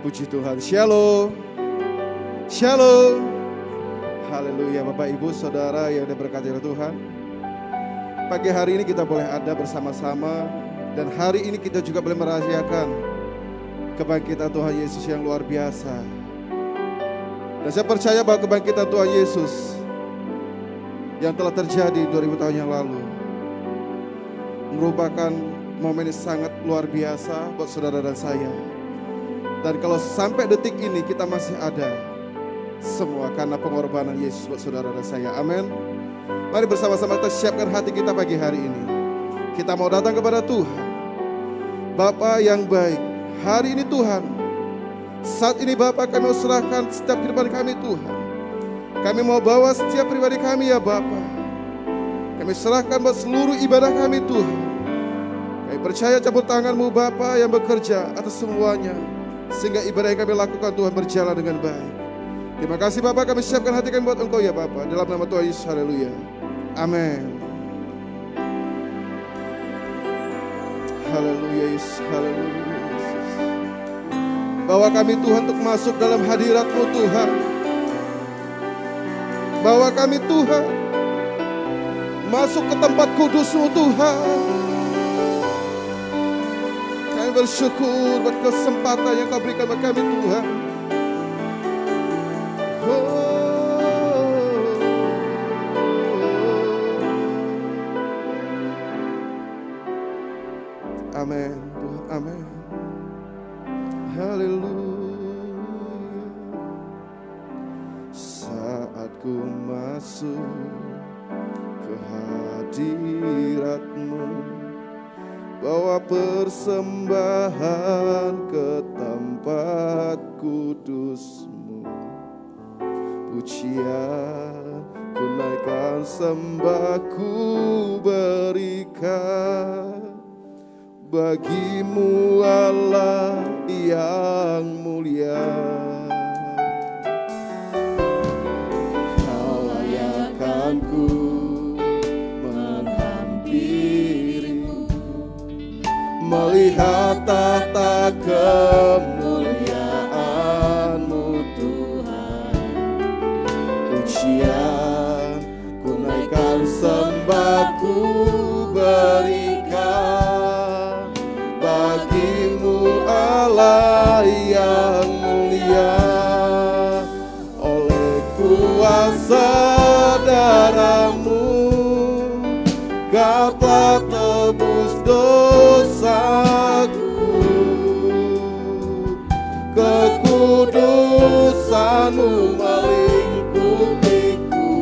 Puji Tuhan. Shalom. Shalom. Haleluya Bapak Ibu Saudara yang diberkati oleh Tuhan. Pagi hari ini kita boleh ada bersama-sama. Dan hari ini kita juga boleh merahasiakan kebangkitan Tuhan Yesus yang luar biasa. Dan saya percaya bahwa kebangkitan Tuhan Yesus yang telah terjadi 2000 tahun yang lalu merupakan momen yang sangat luar biasa buat saudara dan saya. Dan kalau sampai detik ini kita masih ada, semua karena pengorbanan Yesus buat saudara dan saya. Amin. Mari bersama-sama kita siapkan hati kita pagi hari ini. Kita mau datang kepada Tuhan. Bapa yang baik, hari ini Tuhan, saat ini Bapa kami mau serahkan setiap kehidupan kami Tuhan. Kami mau bawa setiap pribadi kami ya Bapa. Kami serahkan buat seluruh ibadah kami Tuhan. Kami percaya campur tangan-Mu Bapa yang bekerja atas semuanya. Sehingga ibadah yang kami lakukan Tuhan berjalan dengan baik. Terima kasih Bapak, kami siapkan hati kami buat Engkau ya Bapak. Dalam nama Tuhan Yesus, haleluya. Amin. Haleluya Yesus, haleluya Yesus. Bawa kami Tuhan untuk masuk dalam hadirat-Mu Tuhan. Bawa kami Tuhan masuk ke tempat kudus-Mu Tuhan. Kami bersyukur buat kesempatan yang Kau berikan buat kami Tuhan. Amin, Tuhan, amin. Haleluya. Saat ku masuk ke hadirat-Mu, bawa persembahan ke tempat kudus-Mu. Pujian ku naikkan, sembah ku berikan bagi-Mu Allah yang mulia. Kau layakkan ku menghampiri-Mu, melihat tahta kemuliaan-Mu Tuhan. Pujian ku naikkan, sembah ku berikan bagi-Mu Allah yang mulia. Oleh kuasa darah-Mu Kau telah tebus dosaku. Kekudusan-Mu melingkupiku,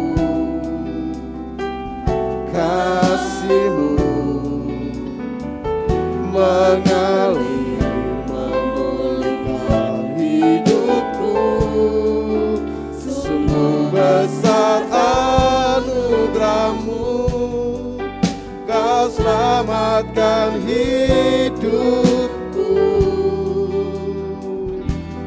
kasih-Mu mengalir memulihkan hidupku. Sungguh besar anugerah-Mu, Kau selamatkan hidupku.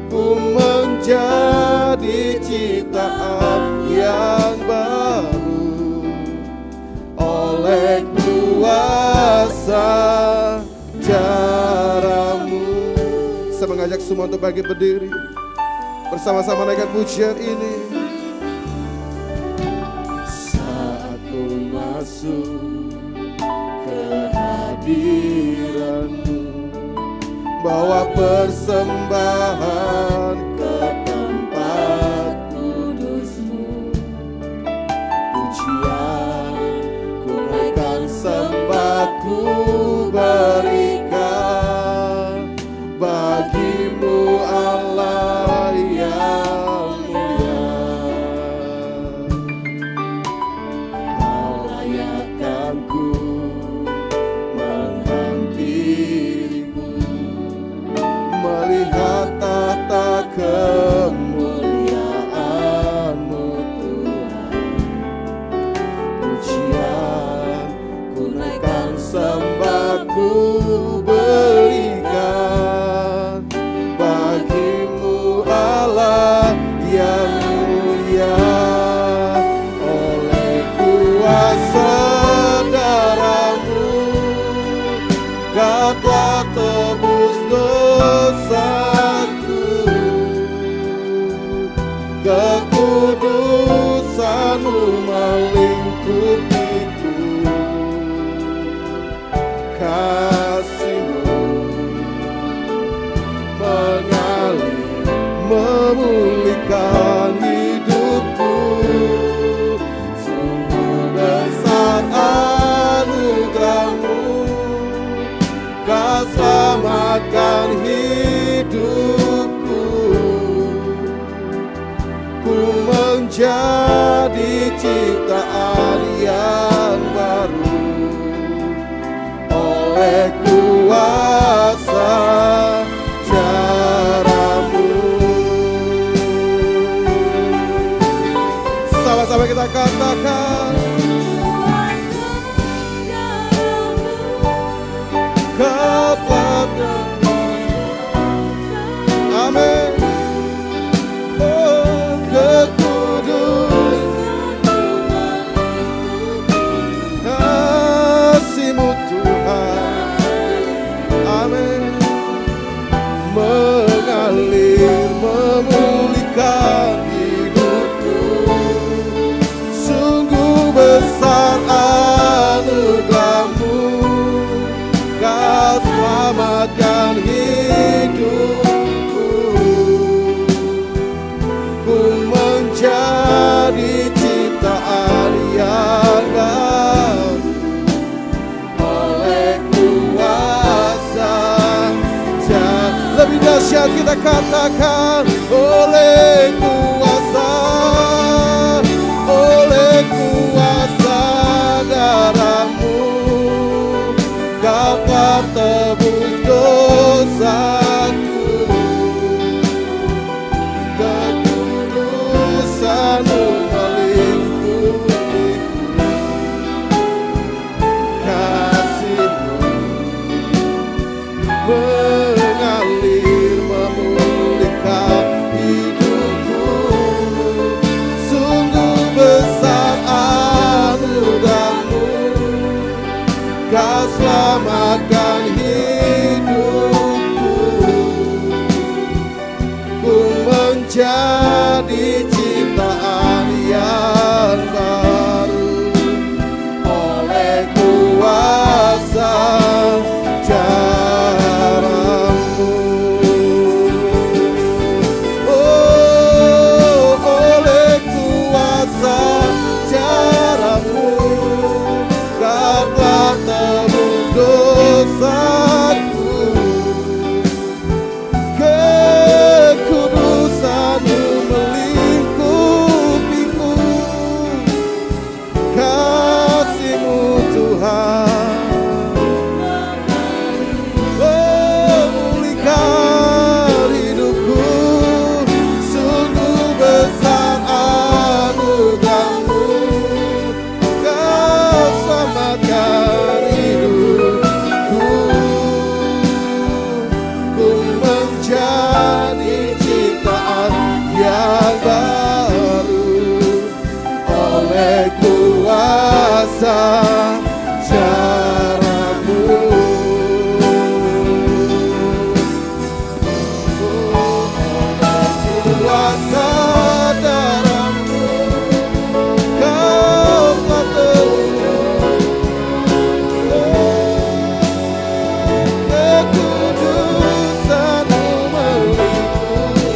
Ku menjadi ciptaan yang baru oleh kuasa darah-Mu. Saya mengajak semua untuk bangkit berdiri, bersama-sama naikkan pujian ini. Saat ku masuk ke hadirat-Mu, bawa persembahan ke tempat kudus-Mu. Pujian ku naikkan, sembah ku berikan bagi-Mu Allah yang mulia. Kau layakkan ku menghampiri-Mu, melihat tahta menjadi ciptaan yang baru oleh kuasa jaramu. Sama-sama kita katakan, kepada amin. Oh, kekudus kasih-Mu Tuhan, amin, mengalir memulihkan hidupku. Sungguh besar anugerah-Mu, Kau selamatkan hidupku. Ku menjadi ciptaan yang baru oleh kuasa. Lebih dahsyat kita katakan, oleh kuasa darah-Mu Kau telah tebus dosaku. Kekudusan-Mu melingkupi, kasih-Mu mengalir memulihkan hidupku. Sungguh besar anugerah-Mu, Kau selamatkan hidupku. Ku menjadi ciptaan yang baru oleh kuasa jaramu. Oh, oleh kuasa jaramu Kau telah tebus dosaku. Kekudusan-Mu melingkupiku, kasih-Mu Tuhan memulihkan hidupku. Sungguh besar anugerah-Mu, Kau selamatkan hidupku. Ku menjadi ciptaan yang baru oleh kuasa jaramu. Kuasa darah-Mu Kau telah tebus. Kekudusan-Mu melingkupi,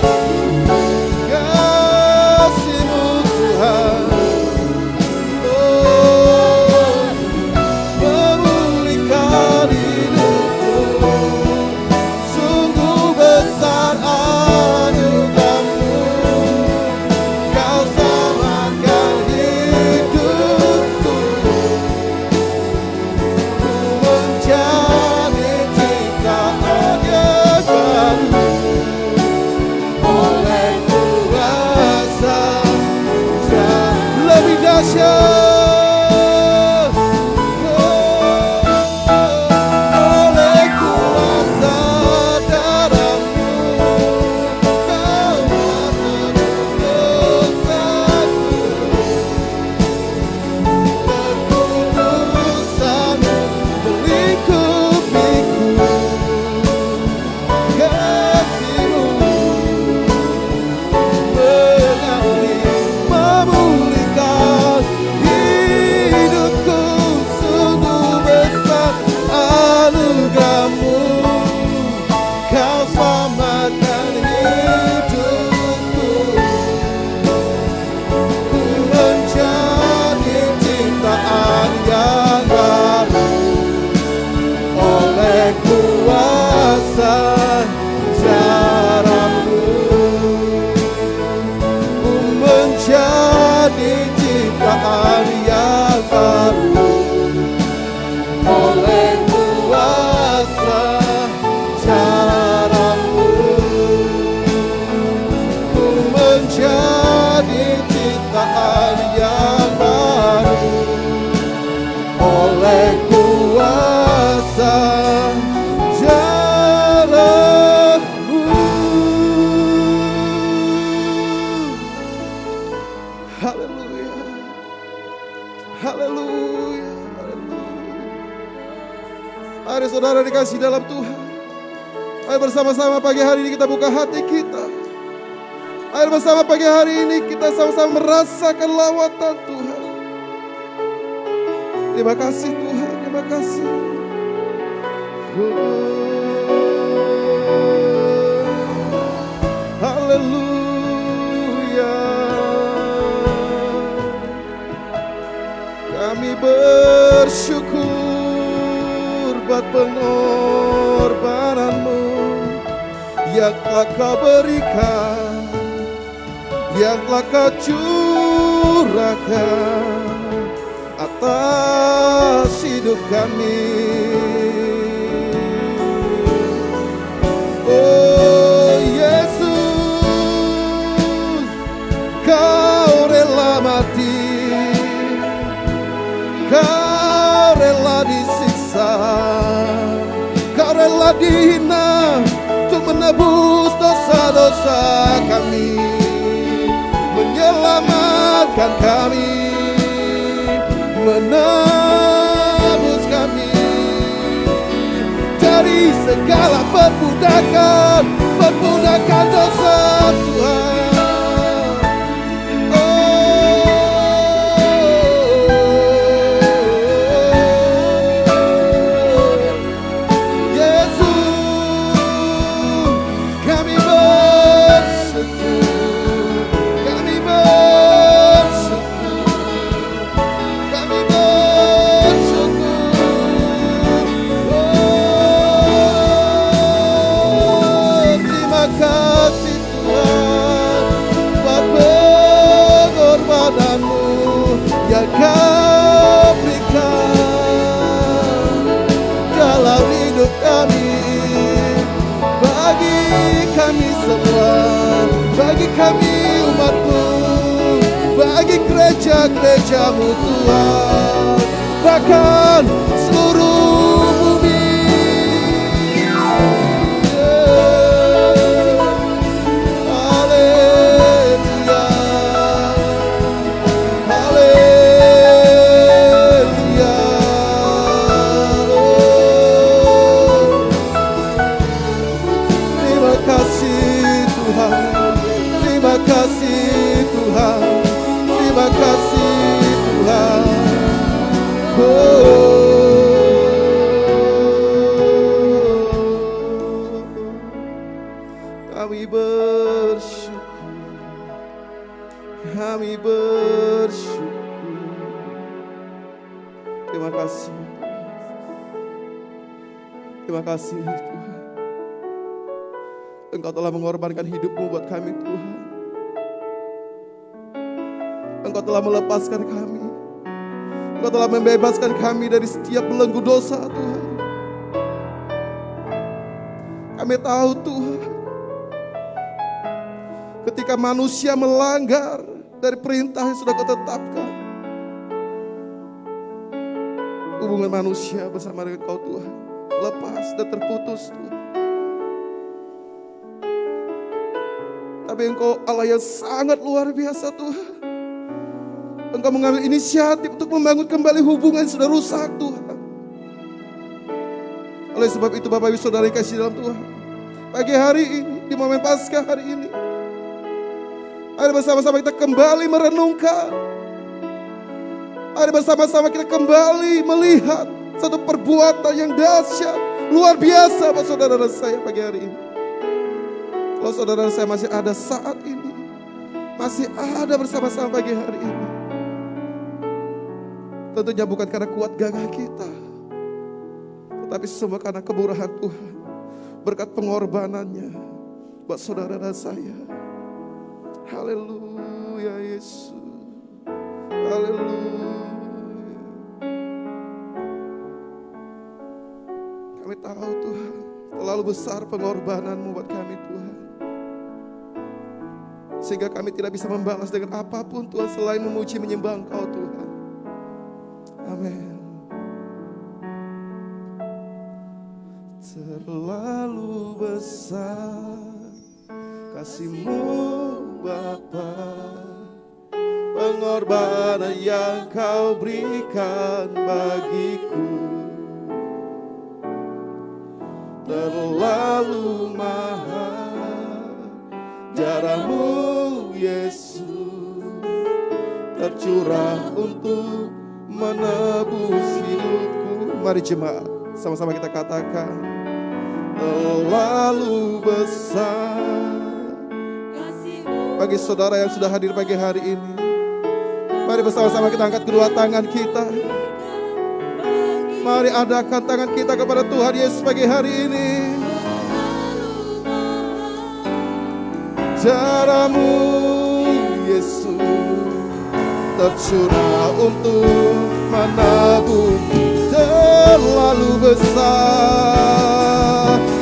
kasih-Mu Tuhan memulihkan hidupku. Sungguh besar anugerah-Mu, Kau selamatkan hidupku. Ku menjadi ciptaan yang baru oleh kuasa jaramu. Lebih dahsyat, oleh kuasa darah-Mu Kau telah tebus dosaku. Kekudusan-Mu melingkupiku, kasih-Mu mengalir memulihkan hidupku. Sungguh besar anugerah-Mu, Kau selamatkan hidupku. Ku menjadi ciptaan yang baru oleh kuasa jaramu. Ku menjadi saudara dikasih dalam Tuhan. Ayo bersama-sama pagi hari ini kita buka hati kita. Ayo bersama pagi hari ini kita sama-sama merasakan lawatan Tuhan. Terima kasih Tuhan, terima kasih. Haleluya. Kami bersyukur buat pengorbananmu yang telah kau berikan, yang telah kau curahkan atas hidup kami. Oh Yesus, kau rela mati, kau rela disiksa, kau rela dihina untuk menebus dosa-dosa kami, menyelamatkan kami, menebus kami dari segala perbudakan dosa Tuhan. Kau berikan dalam hidup kami, bagi kami semua, bagi kami umat-Mu, bagi gereja-gereja-Mu Tuhan, bahkan seluruh bumi. Kami bersyukur, kami bersyukur. Terima kasih, terima kasih Tuhan. Engkau telah mengorbankan hidupmu buat kami Tuhan. Engkau telah melepaskan kami, Engkau telah membebaskan kami dari setiap belenggu dosa Tuhan. Kami tahu Tuhan, ketika manusia melanggar dari perintah yang sudah Kau tetapkan, hubungan manusia bersama dengan Kau Tuhan lepas dan terputus Tuhan. Tapi Engkau Allah yang sangat luar biasa Tuhan. Engkau mengambil inisiatif untuk membangun kembali hubungan yang sudah rusak Tuhan. Oleh sebab itu Bapak Ibu Saudara kasih dalam Tuhan, pagi hari ini, di momen Paskah hari ini, mari bersama-sama kita kembali merenungkan. Mari bersama-sama kita kembali melihat satu perbuatan yang dahsyat, luar biasa buat saudara dan saya pagi hari ini. Kalau saudara dan saya masih ada saat ini, masih ada bersama-sama pagi hari ini, tentunya bukan karena kuat gagah kita, tetapi semua karena kemurahan Tuhan, berkat pengorbanannya buat saudara dan saya. Haleluya Yesus, haleluya. Kami tahu Tuhan, terlalu besar pengorbananmu buat kami Tuhan, sehingga kami tidak bisa membalas dengan apapun Tuhan selain memuji menyembah Engkau Tuhan. Amin. Terlalu besar kasih-Mu Bapa, pengorbanan yang Kau berikan bagiku. terlalu mahal. Darahmu Yesus tercurah untuk menebus hidupku. Mari jemaat, sama-sama kita katakan, terlalu besar. Bagi saudara yang sudah hadir pagi hari ini, mari bersama-sama kita angkat kedua tangan kita. Mari adakan tangan kita kepada Tuhan Yesus pagi hari ini. Darahmu Yesus tercurah untuk menebus. Terlalu besar,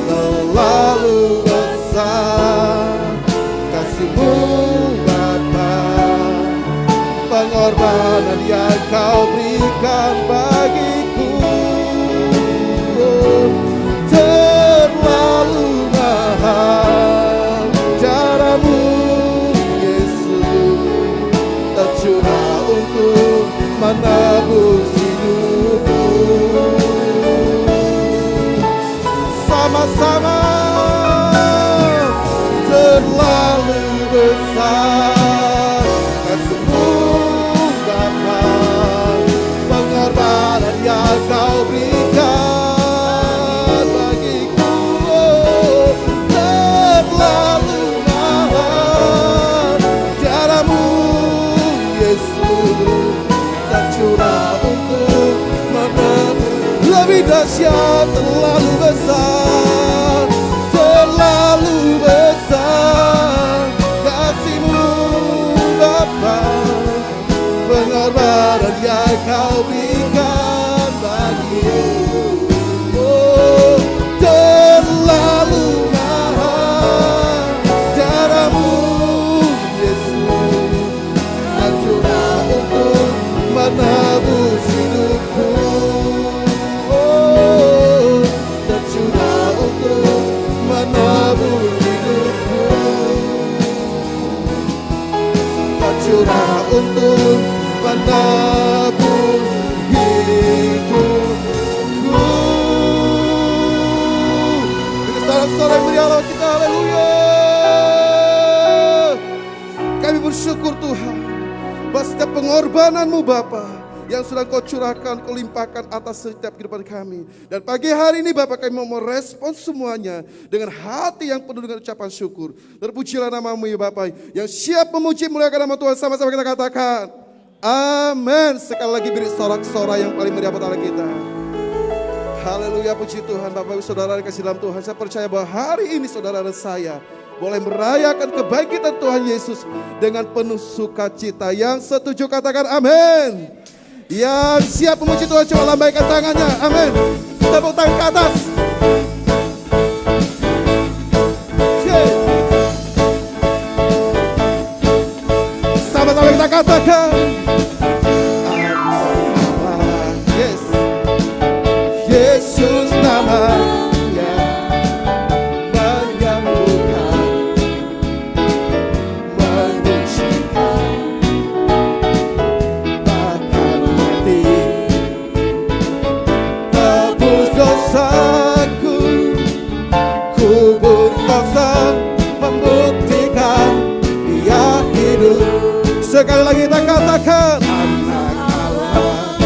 terlalu besar kasih-Mu Bapa, pengorbanan yang Kau berikan bagiku. Terlalu mahal, darahmu Yesus tercurah untuk menebus hidupku. Sama-sama, terlalu besar kasih-Mu Bapa, pengorbanan yang Kau berikan bagiku. Terlalu mahal, darahmu Yesus tercurah untuk menebus. Lebih dahsyat, terlalu besar, terlalu besar kasih-Mu Bapa, pengorbanan yang Kau berikan bagiku. Oh, terlalu mahal, darahmu Yesus tercurah untuk menebus hidupku. Oh, tercurah untuk menebus hidupku. Tercurah untuk menebus hidupku. Kita sorak-sorai beri Allah kita, haleluya. Kami bersyukur Tuhan, bahwa setiap pengorbanan-Mu Bapa yang sudah Kau curahkan, Kau limpahkan atas setiap kehidupan kami. Dan pagi hari ini Bapak, kami mau merespon semuanya dengan hati yang penuh dengan ucapan syukur. Terpujilah nama-Mu ya Bapak, yang siap memuji muliakan nama Tuhan. Sama-sama kita katakan amin. Sekali lagi beri sorak-sorai yang paling meriah buat Allah kita. Haleluya, puji Tuhan. Bapak Ibu Saudara yang kasih dalam Tuhan, saya percaya bahwa hari ini saudara dan saya boleh merayakan kebangkitan Tuhan Yesus dengan penuh sukacita. Yang setuju katakan amin. Yang siap memuji Tuhan coba lambaikan tangannya, amin. Tepuk tangan ke atas. Sama-sama kita katakan yes. Yesus namanya menyembuhkan, menyucikan, bahkan mati, tebus dosaku, kubur kosong, membuktikan Dia hidup. Sekali lagi kita katakan anak Allah,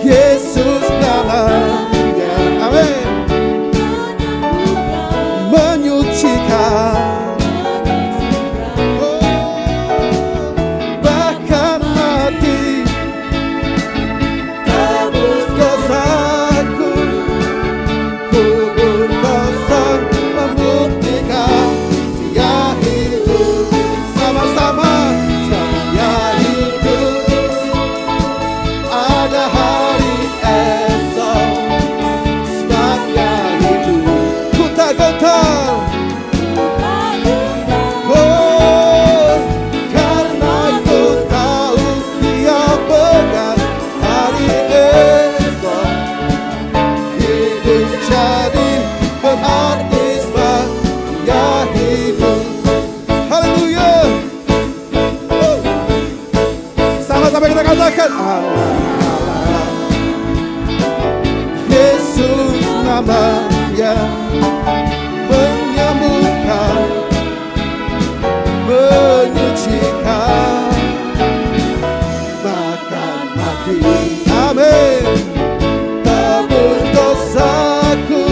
Yesus namanya, amin, menyucikan, bahkan mati, tebus dosaku, kubur kosong, membuktikan Dia hidup. Sama-sama Dia hidup, ada hari esok, sebabnya hidup. Ku tak gentar, menyembuhkan, menyucikan, bahkan mati. Amin. Tebus dosaku,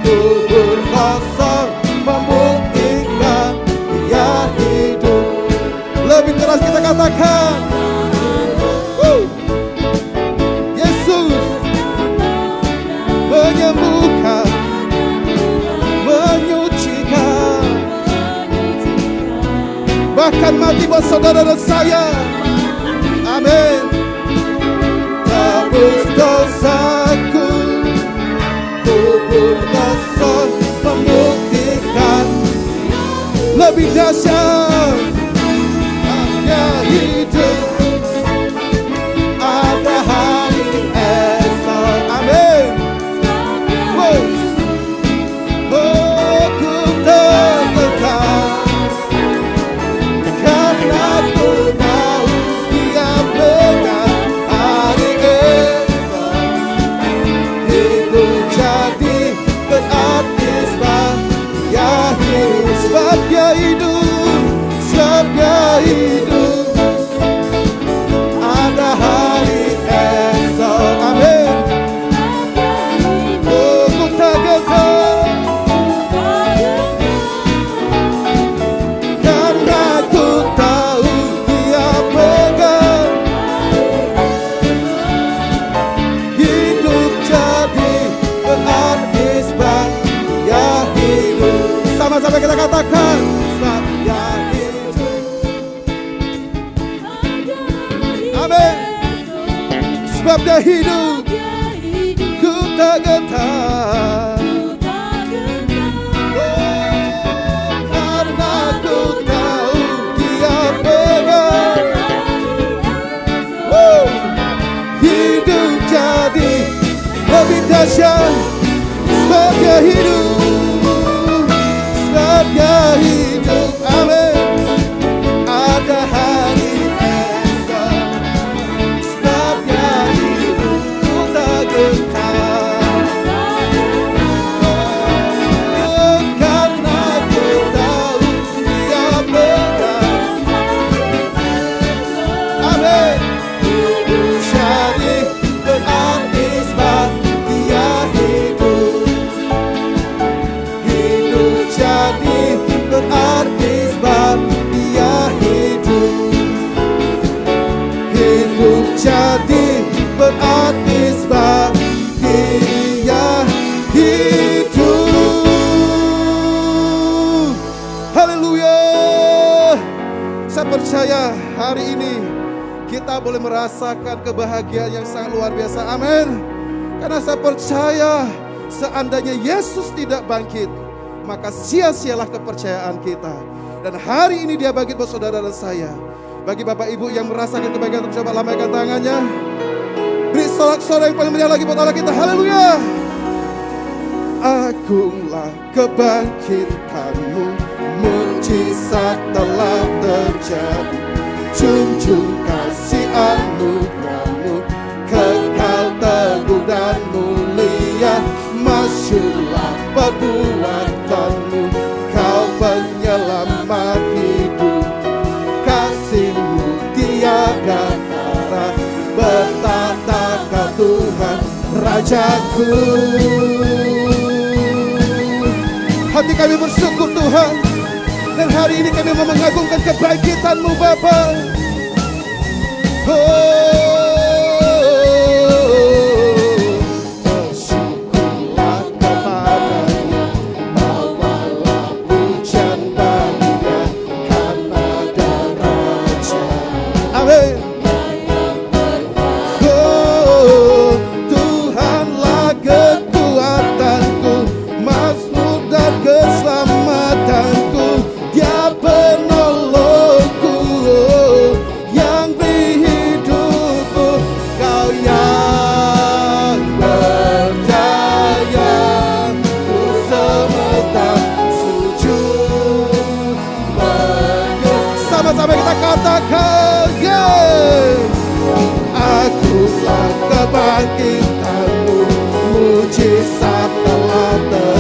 kubur kosong membuktikan Dia hidup. Lebih keras kita katakan, Yesus menyembuhkan, menyucikan, bahkan mati buat saudara dan saya. Amin. Tebus dosaku, kubur kosong membuktikan lebih dahsyat. Hanya hidup, ada hari esok. Amin. Oh, ku terletak karena ku tahu Dia benar. Hari esok hidup jadi berarti sebab Dia hidup, sebab Dia hidup, sebab Dia hidup. Ada hari esok. Amin. Oh, ku tak gentar karena ku tahu Dia pegang. Hidup jadi berarti sebab Dia hidup. Sama-sama kita katakan, sebab Dia hidup. Amin. Sebab Dia hidup, ku tak gentar. Karena ku tahu Dia pegang. Hidup jadi lebih dahsyat, sebab Dia hidup, sebab Dia hidup. Amin. Ada hari esok, sebab Dia hidup, ku tak gentar. Karena ku tahu Dia pegang. Amin. Jadi berarti sebab Dia hidup. Hidup jadi berarti sebab Dia hidup. Hidup jadi berarti sebab Dia hidup. Haleluya. Saya percaya hari ini kita boleh merasakan kebahagiaan yang sangat luar biasa. Amin. Karena saya percaya seandainya Yesus tidak bangkit, maka sia-sialah kepercayaan kita. Dan hari ini Dia bangkit buat saudara dan saya. Bagi Bapak Ibu yang merasakan kebahagiaan, coba lambaikan tangannya. Beri sorak-sorai yang paling meriah lagi buat Allah kita. Haleluya. Agunglah kebangkitanmu, mujizat telah terjadi. Junjung kasih anugerahmu, kekal teguh dan mulia. Masyurlah perbuatanmu, Kau penyelamat hidup. Kasih-Mu tiada tara, bertata Kau Tuhan Rajaku. Hati kami bersyukur Tuhan, dan hari ini kami mau mengagungkan kebangkitan-Mu Bapa. Bersyukurlah kepada-Mu, bawalah pujian bahagia kepada Raja. Amin. Tuhanlah kekuatanku, mazmur dan keselamatanku. Dia penolongku, yang beri hidupku. Kau yang berdaya, ku semesta sujud menyembah. Sama-sama kita katakan, akulah kebangkitanmu, mujizat telah terjadi.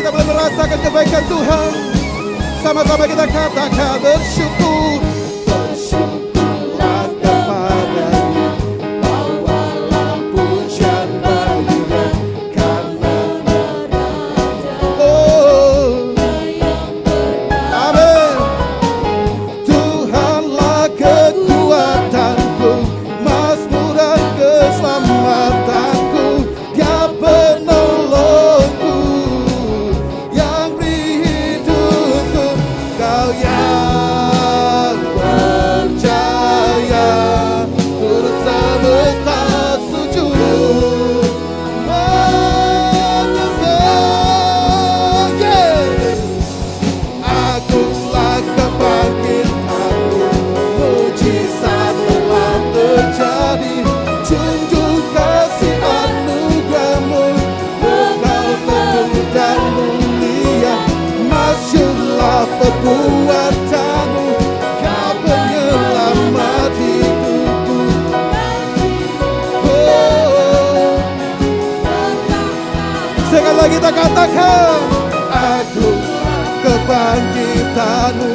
kita boleh merasakan kebaikan Tuhan. Sama-sama kita katakan bersyukur. Bersyukurlah kepada-Nya, bawalah pujian bagi-Nya, karena berada. Oh, amin. Tuhanlah kekuatanku, mazmur dan keselamatanku, Dia penolongku, yang beri hidupku. Kau yang percaya, turut semesta sujud menyembah. Akulah kebangkitanmu, mujizat telah terjadi. Junjung kasih anugerah-Mu, Engkau teguh dan mulia. Masyurlah perbuatan-Mu, Kau penyelamat hidupku. Oh, sekali lagi kita katakan, aku kebangkitan-Mu.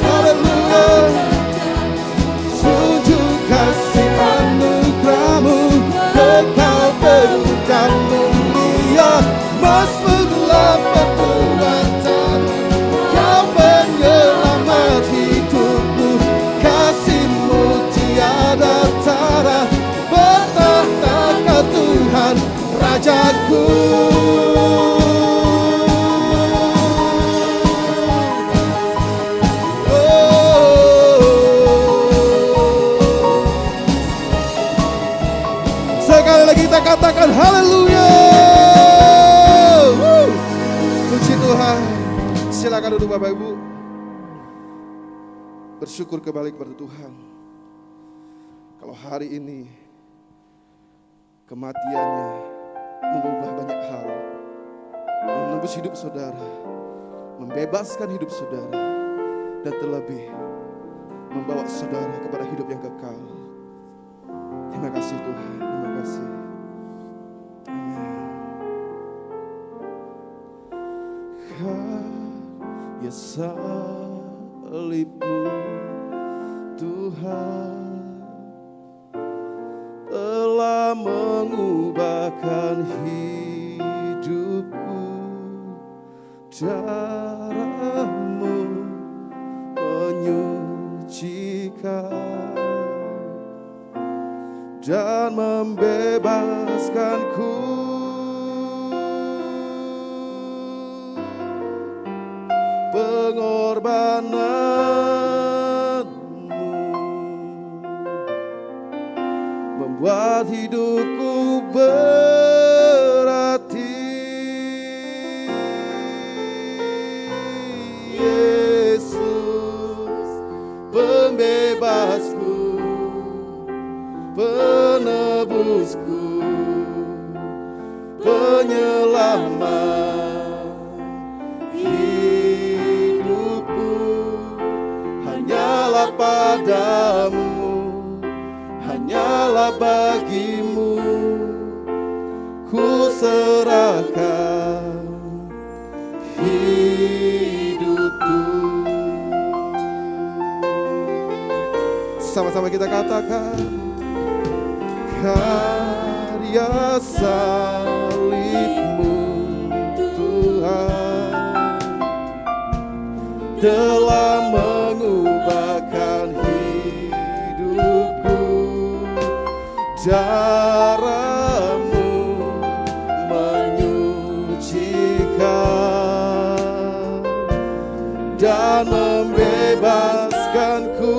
Haleluya. Junjung kasih anugerah-Mu, Engkau penuh dan mulia. Mazmurlah perbuatan-Mu, Kau penyelamat hidupku. Kasih-Mu tiada tara, bertahta Kau Tuhan Rajaku. Sekali lagi kita katakan haleluya. Puji Tuhan. Silakan duduk Bapak Ibu. Bersyukur kembali kepada Tuhan. Kalau hari ini kematiannya mengubah banyak hal, menembus hidup saudara, membebaskan hidup saudara, dan terlebih membawa saudara kepada hidup yang kekal. Terima kasih Tuhan, terima kasih. Amin. Karya salib-Mu Tuhan telah mengubahkan hidupku. Darah-Mu menyucikan dan membebaskanku. Pengorbanan-Mu membuat hidupku berarti. Yesus, pembebasku, penebusku, penyelamat hidupku. Hanyalah padamu, hanyalah bagimu ku serahkan hidupku. Sama-sama kita katakan, karya salib-Mu Tuhan telah mengubahkan hidupku. Darah-Mu menyucikan dan membebaskanku.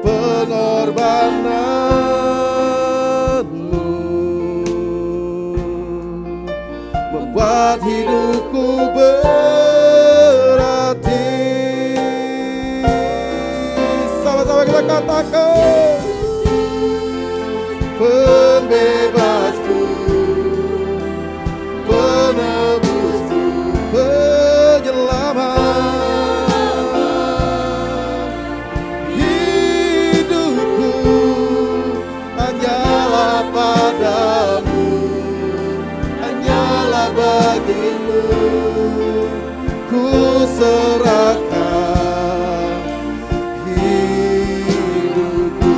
Pengorbanan-Mu membuat hidupku berarti. Sama-sama kita katakan, pembebasku, penebusku, penyelamat hidupku. Hanyalah serahkan hidupku.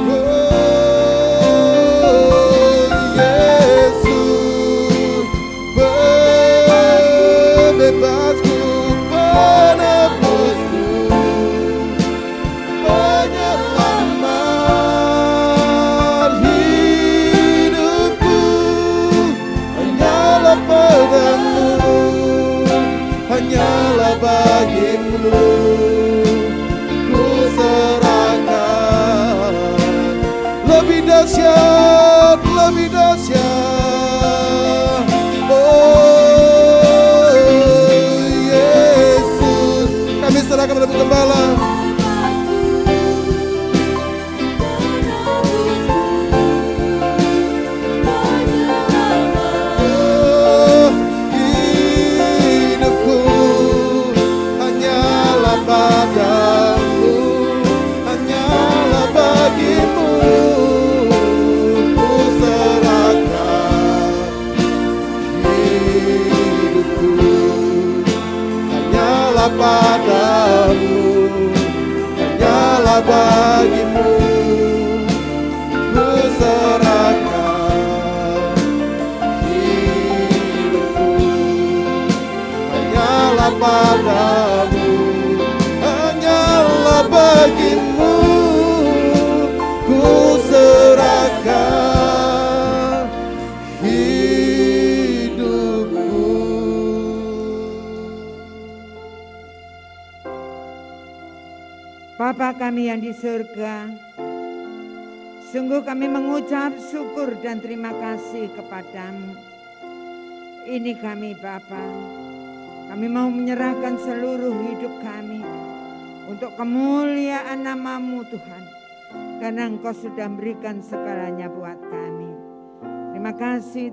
Oh Yesus, pembebasku, penebusku, penyelamat hidupku, hanyalah padamu, hanyalah bagimu ku serahkan. Lebih dahsyat, lebih dahsyat. Oh Yesus, kami serahkan pada Gembala. Hidupku hanyalah padamu, hanyalah bagimu ku serahkan. Hidupku hanyalah padamu, hanyalah bagimu ku serahkan. Hidupku hanyalah padamu, hanyalah bagimu ku serahkan hidupku. Bapa kami yang di surga, sungguh kami mengucap syukur dan terima kasih kepadamu. Ini kami Bapa, kami mau menyerahkan seluruh hidup kami untuk kemuliaan nama-Mu Tuhan, karena Engkau sudah berikan segalanya buat kami.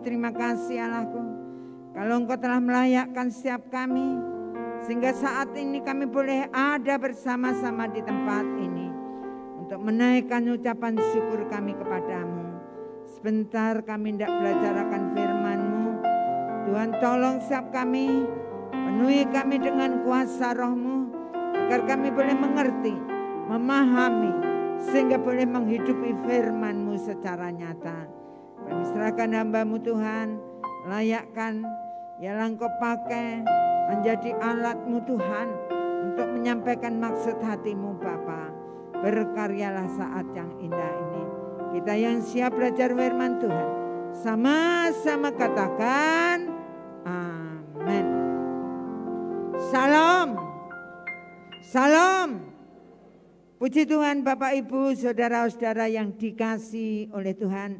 Terima kasih Allahku, kalau Engkau telah melayakkan setiap kami, sehingga saat ini kami boleh ada bersama-sama di tempat ini untuk menaikkan ucapan syukur kami kepadamu. Sebentar kami hendak belajar akan firman-Mu. Tuhan tolong setiap kami, penuhi kami dengan kuasa Roh-Mu, agar kami boleh mengerti, memahami, sehingga boleh menghidupi firman-Mu secara nyata. Kami serahkan hamba-Mu Tuhan, layakkan, ialah Engkau pakai menjadi alat-Mu Tuhan untuk menyampaikan maksud hati-Mu Bapa. Berkaryalah saat yang indah ini. Kita yang siap belajar firman Tuhan, sama-sama katakan amin. Salam. Salam. Puji Tuhan Bapak Ibu, saudara-saudara yang dikasihi oleh Tuhan.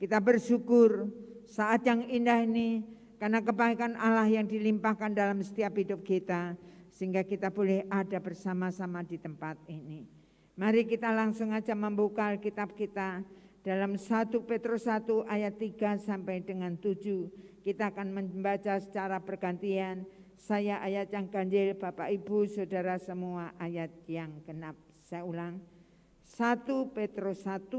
Kita bersyukur saat yang indah ini karena kebaikan Allah yang dilimpahkan dalam setiap hidup kita, sehingga kita boleh ada bersama-sama di tempat ini. Mari kita langsung aja membuka Alkitab kita dalam 1 Petrus 1 ayat 3 sampai dengan 7. Kita akan membaca secara bergantian. Saya ayat yang ganjil, Bapak Ibu Saudara semua ayat yang genap. Saya ulang, 1 Petrus 1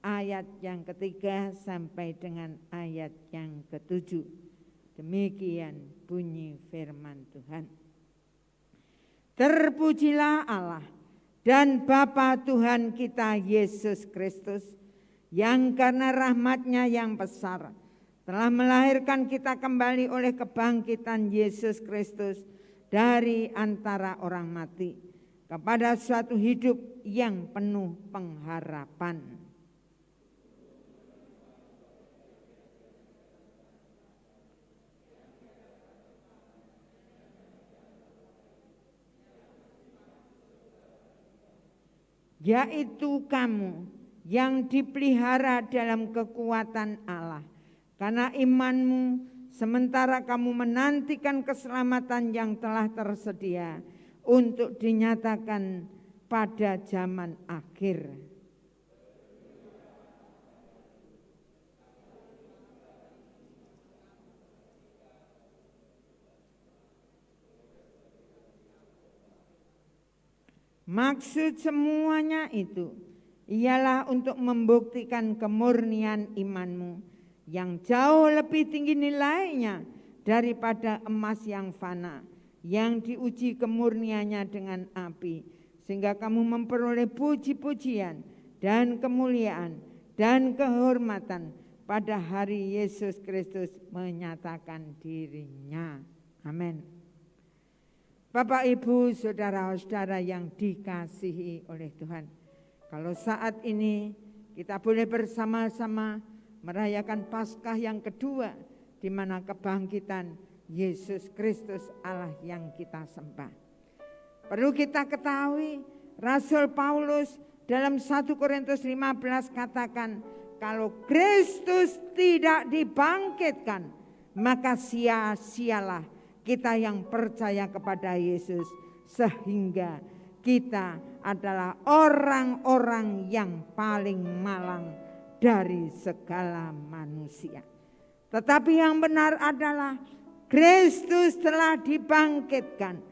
ayat yang ketiga sampai dengan ayat yang ketujuh. Demikian bunyi firman Tuhan. Terpujilah Allah dan Bapa Tuhan kita Yesus Kristus, yang karena rahmat-Nya yang besar telah melahirkan kita kembali oleh kebangkitan Yesus Kristus dari antara orang mati kepada suatu hidup yang penuh pengharapan. Yaitu kamu yang dipelihara dalam kekuatan Allah karena imanmu, sementara kamu menantikan keselamatan yang telah tersedia untuk dinyatakan pada zaman akhir. Maksud semuanya itu ialah untuk membuktikan kemurnian imanmu yang jauh lebih tinggi nilainya daripada emas yang fana, yang diuji kemurniannya dengan api, sehingga kamu memperoleh puji-pujian dan kemuliaan dan kehormatan pada hari Yesus Kristus menyatakan dirinya. Amin. Bapak, Ibu, saudara-saudara yang dikasihi oleh Tuhan, kalau saat ini kita boleh bersama-sama merayakan Paskah yang kedua, di mana kebangkitan Yesus Kristus Allah yang kita sembah. Perlu kita ketahui, Rasul Paulus dalam 1 Korintus 15 katakan, kalau Kristus tidak dibangkitkan, maka sia-sialah kita yang percaya kepada Yesus, sehingga kita adalah orang-orang yang paling malang dari segala manusia. Tetapi yang benar adalah Kristus telah dibangkitkan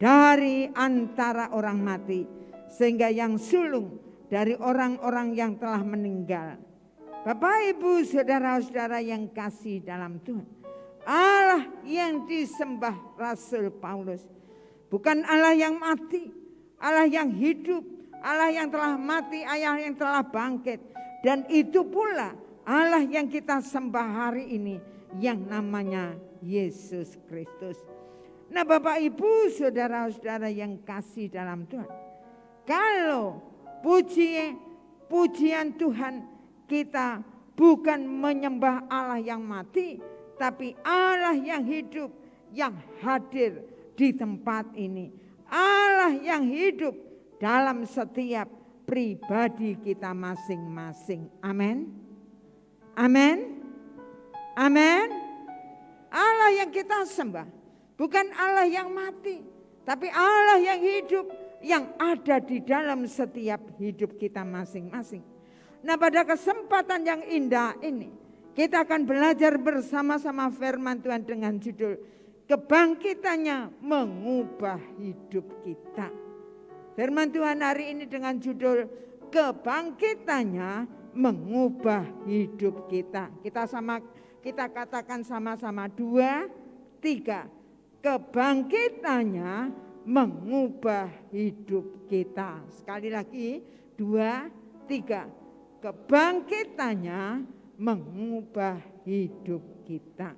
dari antara orang mati, sehingga yang sulung dari orang-orang yang telah meninggal. Bapak, Ibu, saudara-saudara yang kasih dalam Tuhan, Allah yang disembah Rasul Paulus bukan Allah yang mati, Allah yang hidup, Allah yang telah mati, Allah yang telah bangkit. Dan itu pula Allah yang kita sembah hari ini, yang namanya Yesus Kristus. Nah, Bapak, Ibu, saudara-saudara yang kasih dalam Tuhan, kalau pujian Tuhan kita bukan menyembah Allah yang mati, tapi Allah yang hidup, yang hadir di tempat ini. Allah yang hidup dalam setiap pribadi kita masing-masing. Amin. Amin. Amin. Allah yang kita sembah bukan Allah yang mati, tapi Allah yang hidup, yang ada di dalam setiap hidup kita masing-masing. Nah, pada kesempatan yang indah ini, kita akan belajar bersama-sama firman Tuhan dengan judul kebangkitannya mengubah hidup kita. Firman Tuhan hari ini dengan judul kebangkitannya mengubah hidup kita. Kita katakan sama-sama 2, 3. Kebangkitannya mengubah hidup kita. Sekali lagi 2, 3. Kebangkitannya mengubah hidup kita.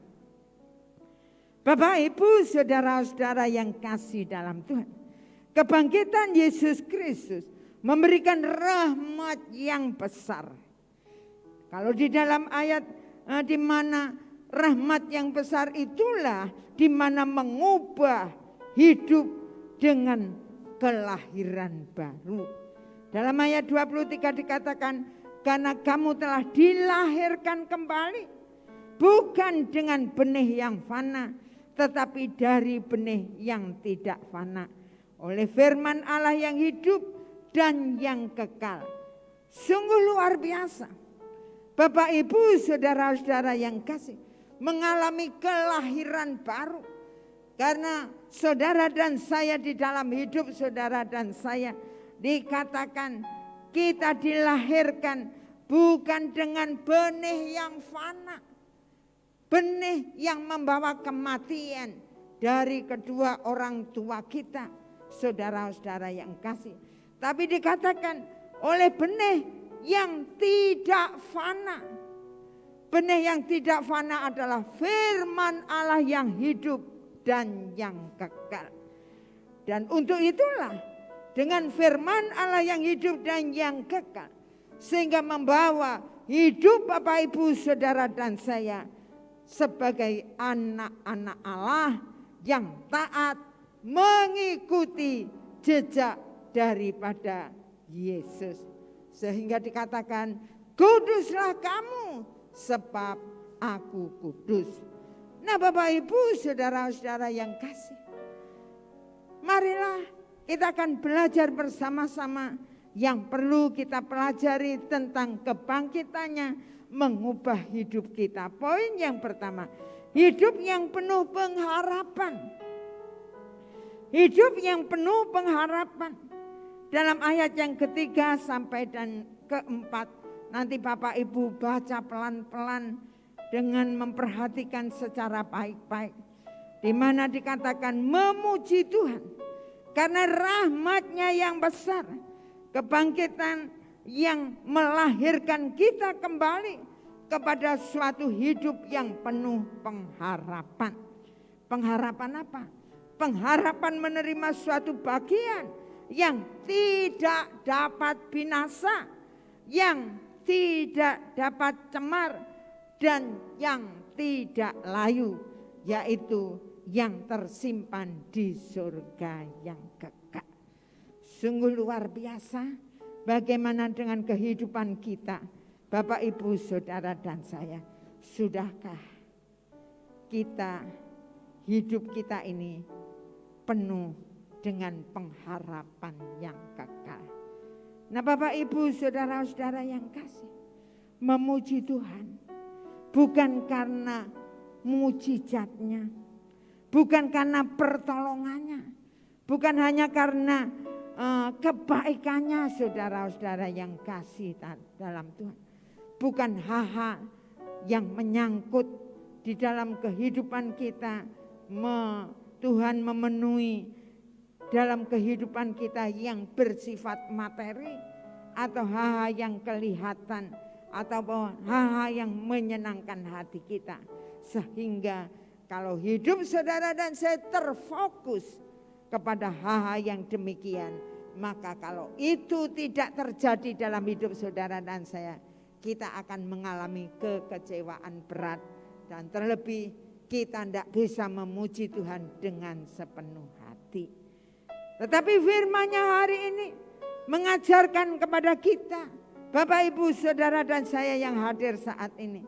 Bapak, Ibu, saudara-saudara yang kasih dalam Tuhan, kebangkitan Yesus Kristus memberikan rahmat yang besar. Kalau di dalam ayat di mana rahmat yang besar itulah di mana mengubah hidup dengan kelahiran baru. Dalam ayat 23 dikatakan, karena kamu telah dilahirkan kembali, bukan dengan benih yang fana, tetapi dari benih yang tidak fana, oleh firman Allah yang hidup dan yang kekal. Sungguh luar biasa. Bapak, Ibu, saudara-saudara yang kasih, mengalami kelahiran baru. Karena saudara dan saya di dalam hidup saudara dan saya dikatakan kita dilahirkan bukan dengan benih yang fana, benih yang membawa kematian dari kedua orang tua kita, saudara-saudara yang kasih. Tapi dikatakan oleh benih yang tidak fana. Benih yang tidak fana adalah firman Allah yang hidup dan yang kekal. Dan untuk itulah dengan firman Allah yang hidup dan yang kekal, sehingga membawa hidup Bapak, Ibu, saudara dan saya sebagai anak-anak Allah yang taat mengikuti jejak daripada Yesus. Sehingga dikatakan, kuduslah kamu sebab aku kudus. Nah, Bapak, Ibu, saudara-saudara yang kasih, marilah kita akan belajar bersama-sama yang perlu kita pelajari tentang kebangkitannya mengubah hidup kita. Poin yang pertama, hidup yang penuh pengharapan. Hidup yang penuh pengharapan. Dalam ayat yang ketiga sampai dan keempat, nanti Bapak Ibu baca pelan-pelan. dengan memperhatikan secara baik-baik. Di mana dikatakan memuji Tuhan. Karena rahmat-Nya yang besar. Kebangkitan yang melahirkan kita kembali kepada suatu hidup yang penuh pengharapan. Pengharapan apa? Pengharapan menerima suatu bagian yang tidak dapat binasa, yang tidak dapat cemar, dan yang tidak layu, yaitu yang tersimpan di surga yang kekal. Sungguh luar biasa bagaimana dengan kehidupan kita, Bapak, Ibu, Saudara, dan saya. Sudahkah kita, hidup kita ini penuh dengan pengharapan yang kekal? Nah, Bapak, Ibu, Saudara-saudara yang kasih, memuji Tuhan bukan karena mujizatnya, bukan karena pertolongannya, bukan hanya karena kebaikannya, saudara-saudara yang kasih dalam Tuhan. Bukan hal-hal yang menyangkut di dalam kehidupan kita, Tuhan memenuhi dalam kehidupan kita yang bersifat materi, atau hal-hal yang kelihatan, atau hal-hal yang menyenangkan hati kita. Sehingga kalau hidup saudara dan saya terfokus kepada hal-hal yang demikian, maka kalau itu tidak terjadi dalam hidup saudara dan saya, kita akan mengalami kekecewaan berat. Dan terlebih kita tidak bisa memuji Tuhan dengan sepenuh hati. Tetapi firman-Nya hari ini mengajarkan kepada kita, Bapak, Ibu, Saudara, dan saya yang hadir saat ini,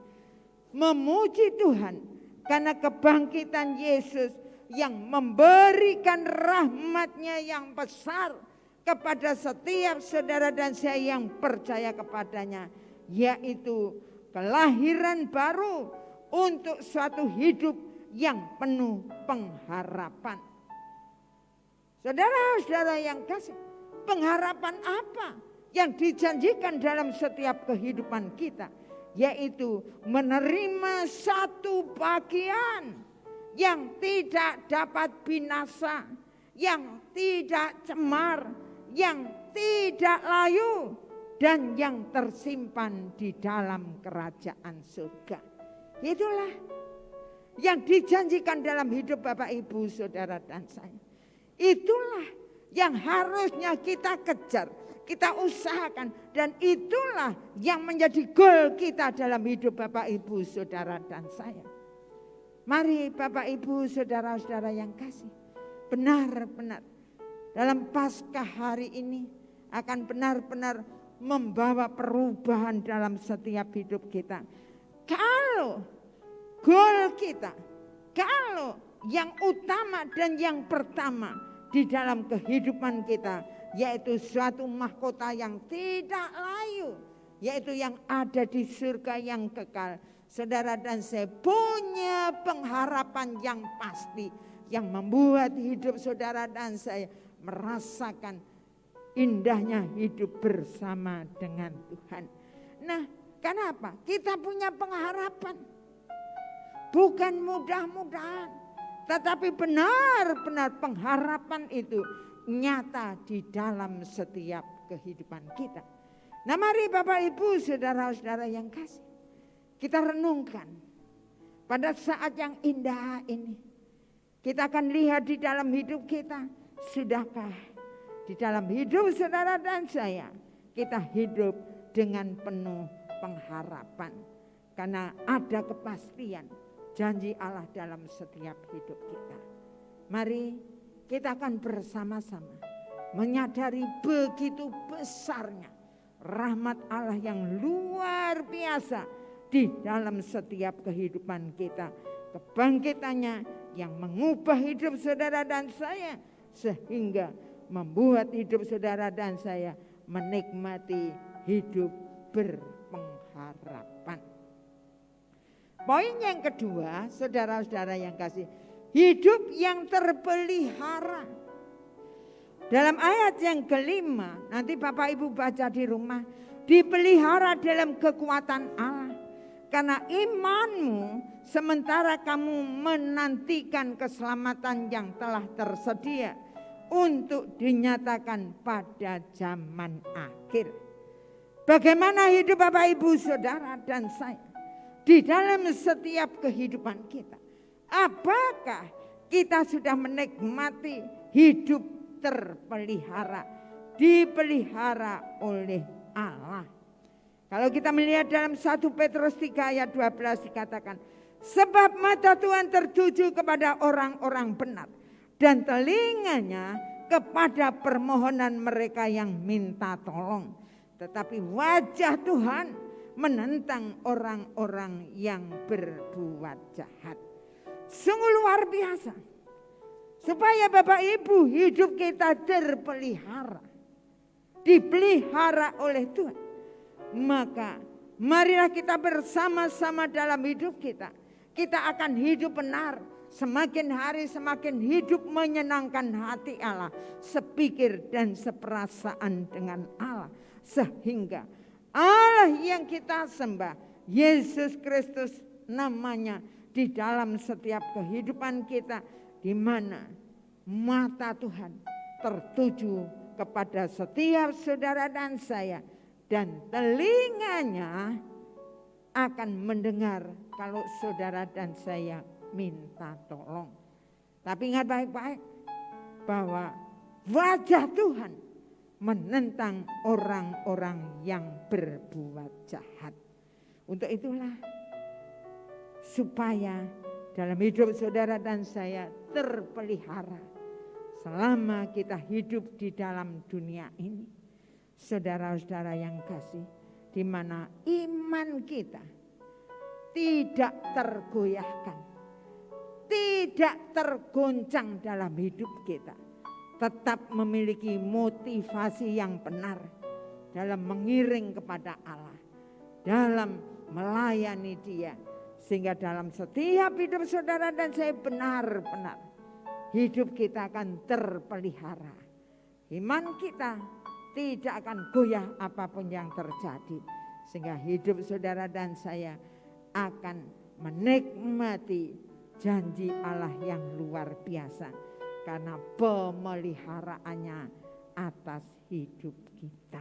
memuji Tuhan karena kebangkitan Yesus yang memberikan rahmat-Nya yang besar kepada setiap saudara dan saya yang percaya kepadanya, yaitu kelahiran baru untuk suatu hidup yang penuh pengharapan. Saudara-saudara yang kasih, pengharapan apa yang dijanjikan dalam setiap kehidupan kita? Yaitu menerima satu bagian yang tidak dapat binasa, yang tidak cemar, yang tidak layu, dan yang tersimpan di dalam kerajaan surga. Itulah yang dijanjikan dalam hidup Bapak, Ibu, Saudara, dan saya. Itulah yang harusnya kita kejar, kita usahakan, dan itulah yang menjadi goal kita dalam hidup Bapak, Ibu, Saudara, dan saya. Mari Bapak, Ibu, Saudara-saudara yang kasih, benar-benar dalam Paskah hari ini akan benar-benar membawa perubahan dalam setiap hidup kita. Kalau goal kita, kalau yang utama dan yang pertama di dalam kehidupan kita, yaitu suatu mahkota yang tidak layu, yaitu yang ada di surga yang kekal. Saudara dan saya punya pengharapan yang pasti, yang membuat hidup saudara dan saya merasakan indahnya hidup bersama dengan Tuhan. Nah, kenapa? Kita punya pengharapan. Bukan mudah-mudahan, tetapi benar-benar pengharapan itu nyata di dalam setiap kehidupan kita. Nah, mari Bapak, Ibu, Saudara-saudara yang kasih, kita renungkan pada saat yang indah ini. Kita akan lihat di dalam hidup kita, sudahkah di dalam hidup saudara dan saya kita hidup dengan penuh pengharapan. Karena ada kepastian janji Allah dalam setiap hidup kita. Mari kita akan bersama-sama menyadari begitu besarnya rahmat Allah yang luar biasa di dalam setiap kehidupan kita. Kebangkitannya yang mengubah hidup saudara dan saya, sehingga membuat hidup saudara dan saya menikmati hidup berpengharapan. Poin yang kedua, saudara-saudara yang kasih, hidup yang terpelihara. Dalam ayat yang kelima, nanti Bapak Ibu baca di rumah, dipelihara dalam kekuatan Allah. Karena imanmu sementara kamu menantikan keselamatan yang telah tersedia untuk dinyatakan pada zaman akhir. Bagaimana hidup Bapak Ibu Saudara dan saya di dalam setiap kehidupan kita? Apakah kita sudah menikmati hidup terpelihara, dipelihara oleh Allah? Kalau kita melihat dalam 1 Petrus 3 ayat 12 dikatakan, sebab mata Tuhan tertuju kepada orang-orang benar dan telinganya kepada permohonan mereka yang minta tolong. Tetapi wajah Tuhan menentang orang-orang yang berbuat jahat. Sungguh luar biasa. Supaya Bapak Ibu hidup kita terpelihara, dipelihara oleh Tuhan. Maka marilah kita bersama-sama dalam hidup kita. Kita akan hidup benar. Semakin hari semakin hidup menyenangkan hati Allah. Sepikir dan seperasaan dengan Allah. Sehingga Allah yang kita sembah, Yesus Kristus namanya, di dalam setiap kehidupan kita, di mana mata Tuhan tertuju kepada setiap saudara dan saya. Dan telinganya akan mendengar kalau saudara dan saya minta tolong. Tapi ingat baik-baik bahwa wajah Tuhan menentang orang-orang yang berbuat jahat. Untuk itulah supaya dalam hidup saudara dan saya terpelihara selama kita hidup di dalam dunia ini. Saudara-saudara yang kasih, di mana iman kita tidak tergoyahkan, tidak tergoncang dalam hidup kita, tetap memiliki motivasi yang benar dalam mengiring kepada Allah, dalam melayani Dia, sehingga dalam setiap hidup saudara dan saya benar-benar hidup kita akan terpelihara. Iman kita tidak akan goyah apapun yang terjadi. Sehingga hidup saudara dan saya akan menikmati janji Allah yang luar biasa. Karena pemeliharaannya atas hidup kita.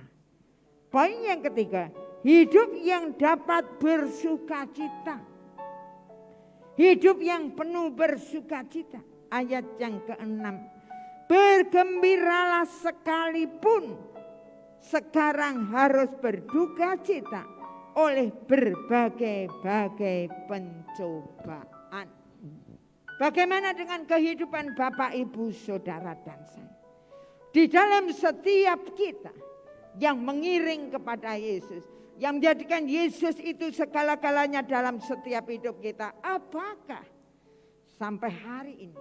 Poin yang ketiga, hidup yang dapat bersukacita. Hidup yang penuh bersukacita. Ayat yang ke-6. Bergembiralah sekalipun sekarang harus berduka cita oleh berbagai-bagai pencobaan. Bagaimana dengan kehidupan Bapak, Ibu, Saudara dan saya? Di dalam setiap kita yang mengiring kepada Yesus, yang menjadikan Yesus itu segala-galanya dalam setiap hidup kita, apakah sampai hari ini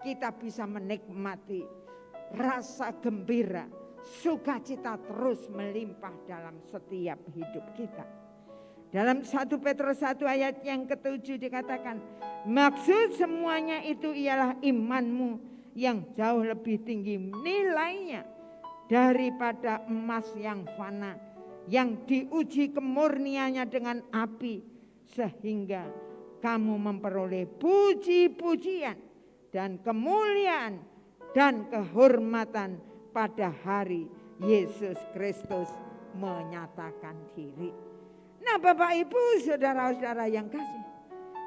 kita bisa menikmati rasa gembira, sukacita terus melimpah dalam setiap hidup kita? Dalam 1 Petrus 1 ayat yang ke-7 dikatakan, maksud semuanya itu ialah imanmu yang jauh lebih tinggi nilainya daripada emas yang fana, yang diuji kemurniannya dengan api, sehingga kamu memperoleh puji-pujian dan kemuliaan dan kehormatan pada hari Yesus Kristus menyatakan diri. Nah Bapak Ibu saudara-saudara yang kasih,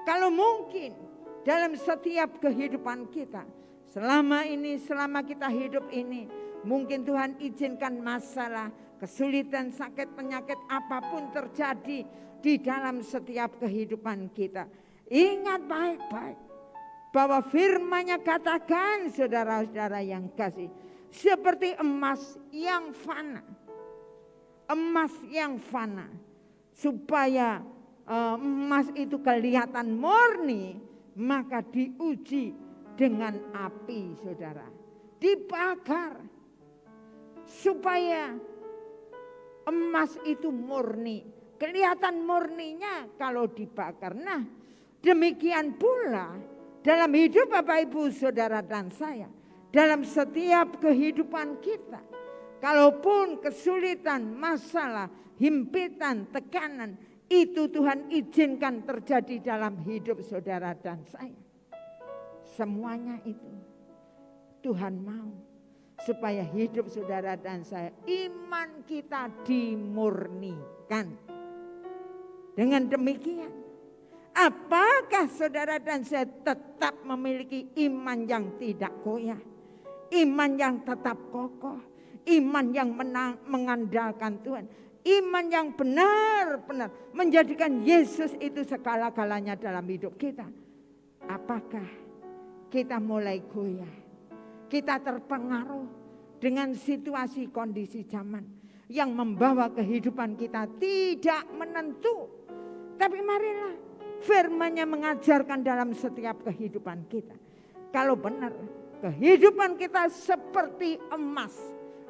kalau mungkin dalam setiap kehidupan kita selama kita hidup ini, mungkin Tuhan izinkan masalah, kesulitan, sakit, penyakit apapun terjadi di dalam setiap kehidupan kita. Ingat baik-baik bahwa firman-Nya katakan saudara-saudara yang kasih, seperti emas yang fana. Emas yang fana. Supaya emas itu kelihatan murni, maka diuji dengan api saudara. Dibakar. Supaya emas itu murni. Kelihatan murninya kalau dibakar. Nah demikian pula dalam hidup Bapak Ibu Saudara dan saya. Dalam setiap kehidupan kita. Kalaupun kesulitan, masalah, himpitan, tekanan Itu Tuhan izinkan terjadi dalam hidup saudara dan saya. Semuanya itu Tuhan mau supaya hidup saudara dan saya, iman kita dimurnikan. Dengan demikian, apakah saudara dan saya tetap memiliki iman yang tidak goyah, iman yang tetap kokoh, iman yang mengandalkan Tuhan, iman yang benar-benar menjadikan Yesus itu segala-galanya dalam hidup kita? Apakah kita mulai goyah, kita terpengaruh dengan situasi kondisi zaman yang membawa kehidupan kita tidak menentu? Tapi marilah firman-Nya mengajarkan dalam setiap kehidupan kita. Kalau benar kehidupan kita seperti emas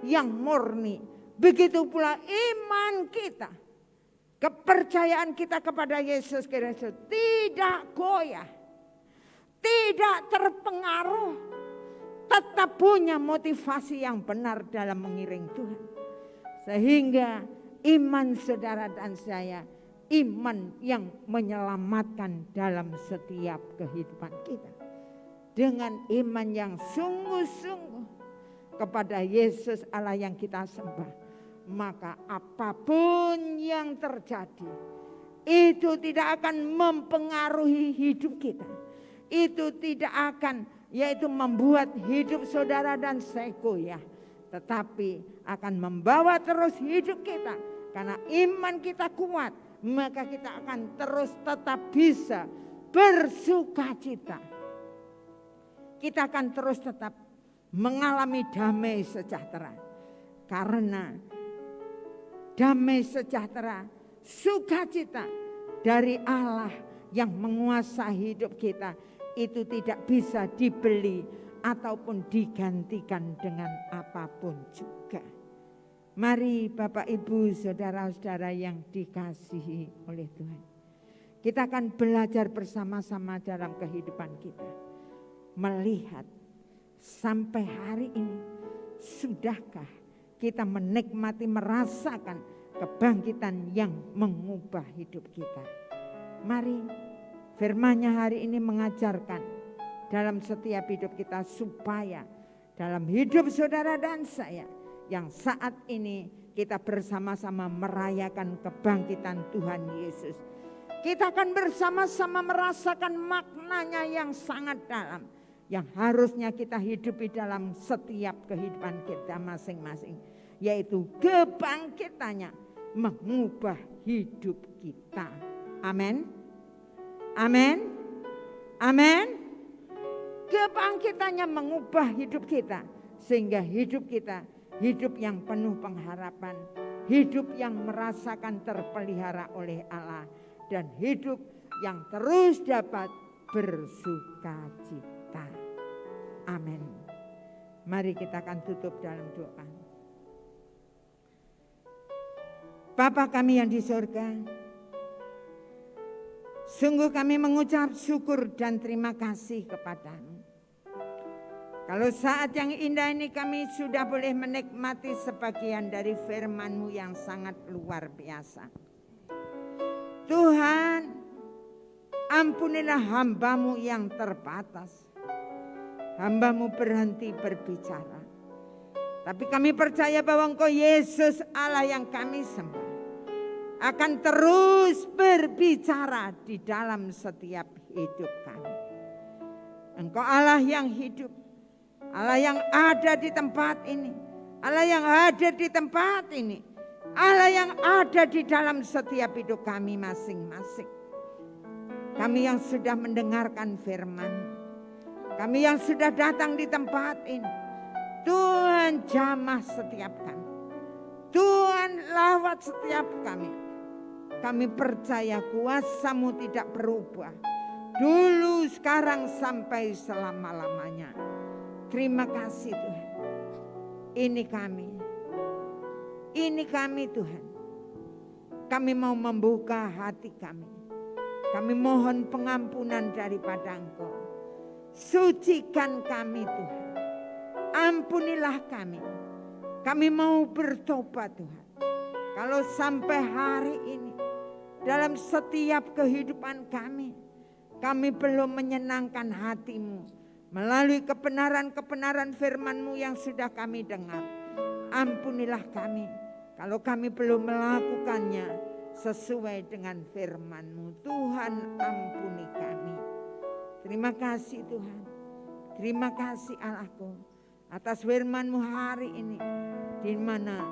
yang murni, begitu pula iman kita, kepercayaan kita kepada Yesus Kristus tidak goyah, tidak terpengaruh, tetap punya motivasi yang benar dalam mengiring Tuhan. Sehingga iman saudara dan saya, iman yang menyelamatkan dalam setiap kehidupan kita. Dengan iman yang sungguh-sungguh kepada Yesus Allah yang kita sembah, maka apapun yang terjadi itu tidak akan mempengaruhi hidup kita. Itu tidak akan yaitu membuat hidup saudara dan saya goyah, tetapi akan membawa terus hidup kita. Karena iman kita kuat, maka kita akan terus tetap bisa bersukacita. Kita akan terus tetap mengalami damai sejahtera. Karena damai sejahtera, sukacita dari Allah yang menguasai hidup kita itu tidak bisa dibeli ataupun digantikan dengan apapun juga. Mari Bapak Ibu saudara-saudara yang dikasihi oleh Tuhan, kita akan belajar bersama-sama dalam kehidupan kita. Melihat sampai hari ini, sudahkah kita menikmati, merasakan kebangkitan yang mengubah hidup kita? Mari firman-Nya hari ini mengajarkan dalam setiap hidup kita, supaya dalam hidup saudara dan saya yang saat ini kita bersama-sama merayakan kebangkitan Tuhan Yesus, kita akan bersama-sama merasakan maknanya yang sangat dalam, yang harusnya kita hidupi dalam setiap kehidupan kita masing-masing, yaitu kebangkitannya mengubah hidup kita. Amin. Amin. Amin. Kebangkitannya mengubah hidup kita, sehingga hidup kita hidup yang penuh pengharapan, hidup yang merasakan terpelihara oleh Allah, dan hidup yang terus dapat bersukacita. Amin. Mari kita akan tutup dalam doa. Bapa kami yang di surga, sungguh kami mengucap syukur dan terima kasih kepadamu. Kalau saat yang indah ini kami sudah boleh menikmati sebagian dari firman-Mu yang sangat luar biasa. Tuhan, ampunilah hamba-Mu yang terbatas. Hamba-Mu berhenti berbicara. Tapi kami percaya bahwa Engkau Yesus Allah yang kami sembah akan terus berbicara di dalam setiap hidup kami. Engkau Allah yang hidup, Allah yang ada di tempat ini, Allah yang ada di tempat ini, Allah yang ada di dalam setiap hidup kami masing-masing. Kami yang sudah mendengarkan firman, kami yang sudah datang di tempat ini, Tuhan jamah setiap kami, Tuhan lawat setiap kami. Kami percaya kuasa-Mu tidak berubah, dulu, sekarang, sampai selama-lamanya. Terima kasih Tuhan. Ini kami Tuhan. Kami mau membuka hati kami. Kami mohon pengampunan daripada Engkau. Sucikan kami Tuhan. Ampunilah kami. Kami mau bertobat Tuhan. Kalau sampai hari ini dalam setiap kehidupan kami. Kami belum menyenangkan hati-Mu melalui kebenaran-kebenaran firman-Mu yang sudah kami dengar. Ampunilah kami kalau kami belum melakukannya sesuai dengan firman-Mu. Tuhan, ampuni kami. Terima kasih Tuhan. Terima kasih Allahku atas firman-Mu hari ini, di mana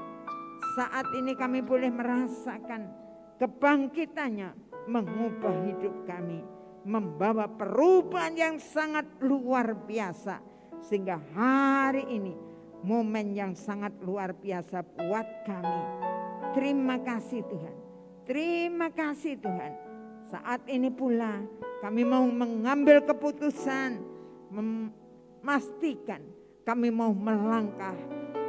saat ini kami boleh merasakan kebangkitannya mengubah hidup kami, membawa perubahan yang sangat luar biasa, sehingga hari ini momen yang sangat luar biasa buat kami. Terima kasih Tuhan. Terima kasih Tuhan. Saat ini pula kami mau mengambil keputusan, memastikan kami mau melangkah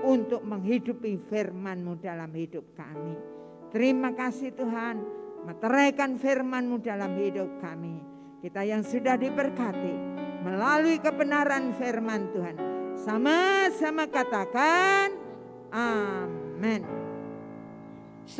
untuk menghidupi firman-Mu dalam hidup kami. Terima kasih Tuhan, meteraikan firman-Mu dalam hidup kami. Kita yang sudah diberkati melalui kebenaran firman Tuhan, sama-sama katakan amin.